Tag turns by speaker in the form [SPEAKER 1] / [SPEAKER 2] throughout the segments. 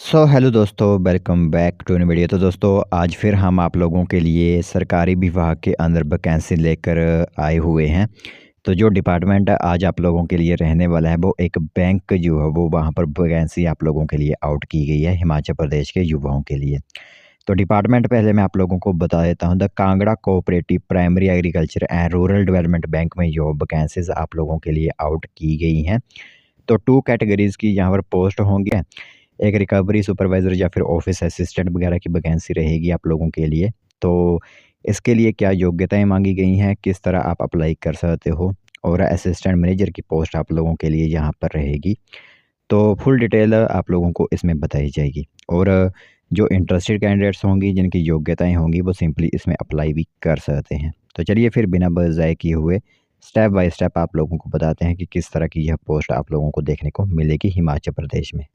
[SPEAKER 1] Hello दोस्तों, welcome back to new video. तो दोस्तों, आज फिर हम आप लोगों के लिए सरकारी विभाग के अंदर वैकेंसी लेकर आए हुए हैं। तो जो डिपार्टमेंट आज आप लोगों के लिए रहने वाला है, वो एक बैंक जो है वो वहाँ पर वैकेंसी आप लोगों के लिए आउट की गई है हिमाचल प्रदेश के युवाओं के लिए। तो डिपार्टमेंट पहले मैं आप लोगों को बता देता हूँ। The Kangra cooperative primary agriculture and rural development bank में जो वैकेंसीज आप लोगों के लिए आउट की गई हैं। तो 2 कैटेगरीज़ की यहाँ पर पोस्ट होंगे। एक रिकवरी सुपरवाइज़र या फिर ऑफ़िस असिस्टेंट वगैरह की वैकेंसी रहेगी आप लोगों के लिए। तो इसके लिए क्या योग्यताएँ माँगी गई हैं, किस तरह आप अप्लाई कर सकते हो, और असिस्टेंट मैनेजर की पोस्ट आप लोगों के लिए यहाँ पर रहेगी। तो फुल डिटेल आप लोगों को इसमें बताई जाएगी, और जो इंटरेस्टेड कैंडिडेट्स होंगी, जिनकी योग्यताएँ होंगी, वो सिंपली इसमें अप्लाई भी कर सकते हैं। तो चलिए फिर बिना बस ज़ाये किए हुए स्टेप बाय स्टेप आप लोगों को बताते हैं कि किस तरह की यह पोस्ट आप लोगों को देखने को मिलेगी हिमाचल प्रदेश में।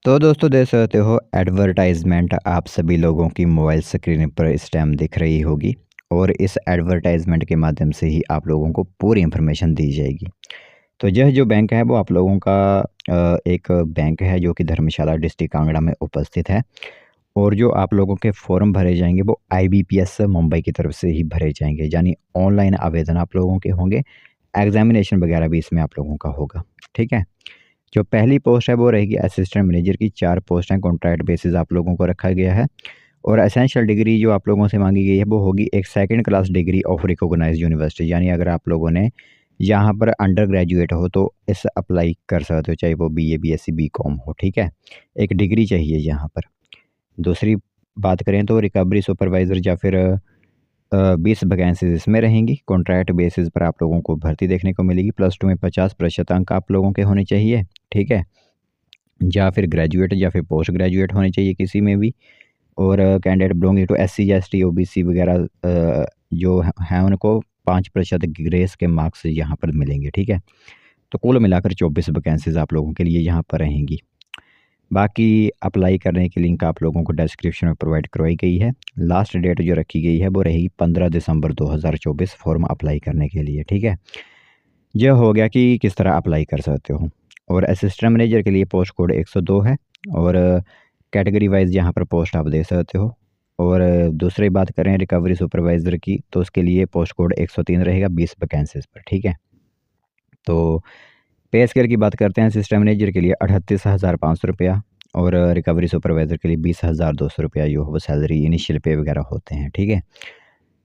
[SPEAKER 1] तो दोस्तों, देख सकते हो एडवर्टाइजमेंट आप सभी लोगों की मोबाइल स्क्रीन पर इस टाइम दिख रही होगी, और इस एडवर्टाइजमेंट के माध्यम से ही आप लोगों को पूरी इन्फॉर्मेशन दी जाएगी। तो यह जो बैंक है वो आप लोगों का एक बैंक है जो कि धर्मशाला डिस्ट्रिक्ट कांगड़ा में उपस्थित है, और जो आप लोगों के फॉर्म भरे जाएंगे वो आईबीपीएस मुंबई की तरफ से ही भरे जाएंगे, यानी ऑनलाइन आवेदन आप लोगों के होंगे। एग्जामिनेशन वगैरह भी इसमें आप लोगों का होगा। ठीक है। जो पहली पोस्ट है वो रहेगी असिस्टेंट मैनेजर की। 4 पोस्ट हैं, कॉन्ट्रैक्ट बेसिस आप लोगों को रखा गया है। और एसेंशियल डिग्री जो आप लोगों से मांगी गई है वो होगी एक second class degree of recognised university, यानी अगर आप लोगों ने यहाँ पर अंडर ग्रेजुएट हो तो इस अप्लाई कर सकते हो, चाहे वो बीए, बीएससी, बीकॉम हो। ठीक है। एक डिग्री चाहिए यहाँ पर। दूसरी बात करें तो रिकवरी सुपरवाइज़र या फिर 20 वैकेंसीज इसमें रहेंगी। कॉन्ट्रैक्ट बेसिस पर आप लोगों को भर्ती देखने को मिलेगी। +2 में 50% अंक आप लोगों के होने चाहिए। ठीक है। या फिर ग्रेजुएट या फिर पोस्ट ग्रेजुएट होने चाहिए किसी में भी। और candidate belonging to SC, ST, OBC वगैरह जो हैं उनको 5% ग्रेस के मार्क्स यहाँ पर मिलेंगे। ठीक है। तो कुल मिलाकर 24 वैकेंसीज आप लोगों के लिए यहाँ पर रहेंगी। बाकी अप्लाई करने की लिंक आप लोगों को डिस्क्रिप्शन में प्रोवाइड करवाई गई है। लास्ट डेट जो रखी गई है वो रहेगी 15 दिसंबर 2024 फॉर्म अप्लाई करने के लिए। ठीक है। यह हो गया कि किस तरह अप्लाई कर सकते हो। और असिस्टेंट मैनेजर के लिए पोस्ट कोड 102 है, और कैटेगरी वाइज यहाँ पर पोस्ट आप दे सकते हो। और दूसरी बात करें रिकवरी सुपरवाइज़र की, तो उसके लिए पोस्ट कोड 103 रहेगा 20 वैकेंसीज पर। ठीक है। तो पे स्केल की बात करते हैं, सिस्टम मैनेजर के लिए 38,500 रुपया, और रिकवरी सुपरवाइज़र के लिए 20,200 रुपया जो वो सैलरी इनिशियल पे वगैरह होते हैं। ठीक है।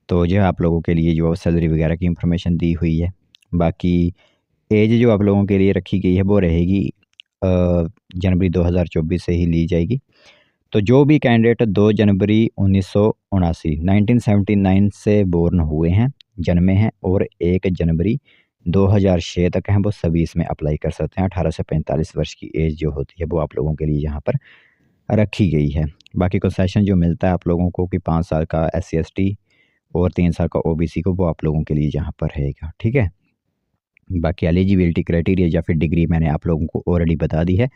[SPEAKER 1] तो यह आप लोगों के लिए जो सैलरी वगैरह की इंफॉर्मेशन दी हुई है। बाकी एज जो आप लोगों के लिए रखी गई है वो रहेगी जनवरी 2024 से ही ली जाएगी। तो जो भी कैंडिडेट 2 जनवरी 1979 से बोर्न हुए हैं, जन्मे हैं, और 1 जनवरी 2006 तक हैं, वो सभी इसमें अप्लाई कर सकते हैं। 18 से 45 वर्ष की एज जो होती है वो आप लोगों के लिए यहाँ पर रखी गई है। बाकी कंसेशन जो मिलता है आप लोगों को कि 5 साल का SC ST और 3 साल का OBC को, वो आप लोगों के लिए यहाँ पर रहेगा। ठीक है। बाकी एलिजिबिलिटी क्राइटेरिया या फिर डिग्री मैंने आप लोगों को ऑलरेडी बता दी है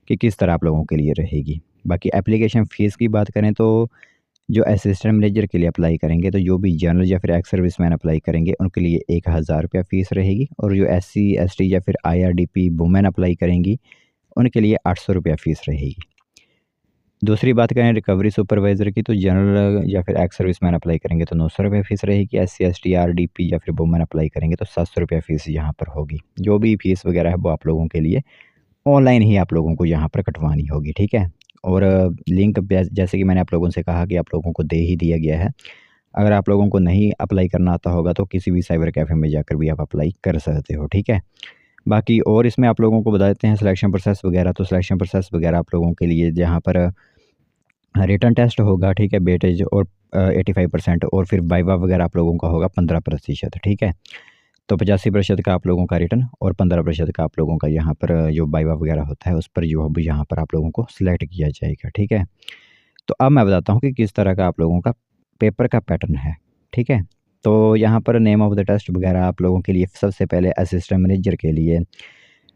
[SPEAKER 1] कि किस तरह आप लोगों के लिए रहेगी। बाकी एप्लीकेशन फ़ीस की बात करें तो जो असिस्टेंट मैनेजर के लिए अप्लाई करेंगे, तो जो भी जनरल या फिर एक्स सर्विसमैन अप्लाई करेंगे उनके लिए 1000 रुपया फ़ीस रहेगी, और जो SC ST या फिर IRDP वुमेन अप्लाई करेंगी उनके लिए 800 रुपया फ़ीस रहेगी। दूसरी बात करें रिकवरी सुपरवाइज़र की, तो जनरल या फिर एक्स सर्विसमैन अप्लाई करेंगे तो 900 रुपये फ़ीस रहेगी। SC ST RDP या फिर वुमेन अप्लाई करेंगे तो 700 रुपया फ़ीस यहाँ पर होगी। जो भी फ़ीस वगैरह है वो आप लोगों के लिए ऑनलाइन ही आप लोगों को यहाँ पर कटवानी होगी। ठीक है। और लिंक जैसे कि मैंने आप लोगों से कहा कि आप लोगों को दे ही दिया गया है। अगर आप लोगों को नहीं अप्लाई करना आता होगा तो किसी भी साइबर कैफ़े में जाकर भी आप अप्लाई कर सकते हो। ठीक है। बाकी और इसमें आप लोगों को बता देते हैं सिलेक्शन प्रोसेस वगैरह। तो सिलेक्शन प्रोसेस वगैरह आप लोगों के लिए जहाँ पर रिटन टेस्ट होगा। ठीक है। वेटेज और 85%, और फिर वाइवा वगैरह आप लोगों का होगा 15%। ठीक है। तो 85% का आप लोगों का रिटन और 15% का आप लोगों का यहाँ पर जो वाइवा वगैरह होता है उस पर जो अब यहाँ पर आप लोगों को सिलेक्ट किया जाएगा। ठीक है। तो अब मैं बताता हूँ कि किस तरह का आप लोगों का पेपर का पैटर्न है। ठीक है। तो यहाँ पर नेम ऑफ द टेस्ट वगैरह आप लोगों के लिए सबसे पहले असिस्टेंट मैनेजर के लिए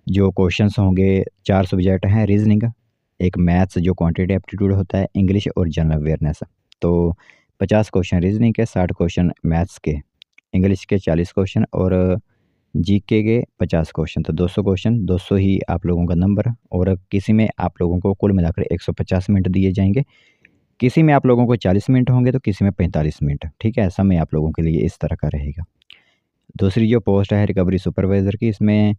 [SPEAKER 1] जो क्वेश्चंस होंगे, 4 सब्जेक्ट हैं। रीजनिंग, एक मैथ्स जो क्वांटिटी एप्टीट्यूड होता है, इंग्लिश और जनरल अवेयरनेस। तो 50 क्वेश्चन रीजनिंग के, 60 क्वेश्चन मैथ्स के, इंग्लिश के 40 क्वेश्चन, और जीके के 50 क्वेश्चन, तो 200 क्वेश्चन, 200 ही आप लोगों का नंबर, और किसी में आप लोगों को कुल मिलाकर 150 मिनट दिए जाएंगे, किसी में आप लोगों को 40 मिनट होंगे, तो किसी में 45 मिनट। ठीक है, समय आप लोगों के लिए इस तरह का रहेगा। दूसरी जो पोस्ट है रिकवरी सुपरवाइज़र की, इसमें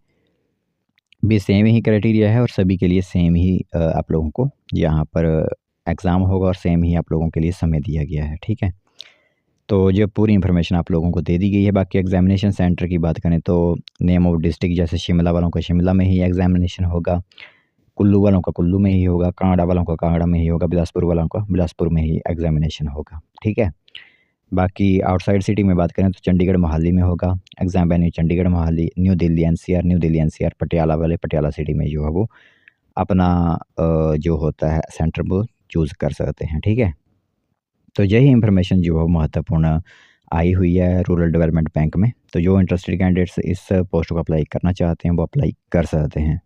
[SPEAKER 1] भी सेम ही क्राइटेरिया है और सभी के लिए सेम ही आप लोगों को यहाँ पर एग्ज़ाम होगा और सेम ही आप लोगों के लिए समय दिया गया है। ठीक है, तो ये पूरी इन्फॉर्मेशन आप लोगों को दे दी गई है। बाकी एग्जामिनेशन सेंटर की बात करें तो नेम ऑफ डिस्ट्रिक्ट, जैसे शिमला वालों का शिमला में ही एग्जामिनेशन होगा, कुल्लू वालों का कुल्लू में ही होगा, कांगड़ा वालों का कांगड़ा में ही होगा, बिलासपुर वालों का बिलासपुर में ही एग्जामिनेशन होगा। ठीक है, बाकी आउटसाइड सिटी में बात करें तो चंडीगढ़ मोहाली में होगा exam venue, Chandigarh Mohali, new Delhi NCR, new Delhi NCR, Patiala वाले पटियाला सिटी में जो है वो अपना जो होता है सेंटर वो चूज़ कर सकते हैं। ठीक है, तो यही इन्फॉर्मेशन जो है महत्वपूर्ण आई हुई है रूरल डेवलपमेंट बैंक में। तो जो इंटरेस्टेड कैंडिडेट्स इस पोस्ट को अप्लाई करना चाहते हैं वो अप्लाई कर सकते हैं।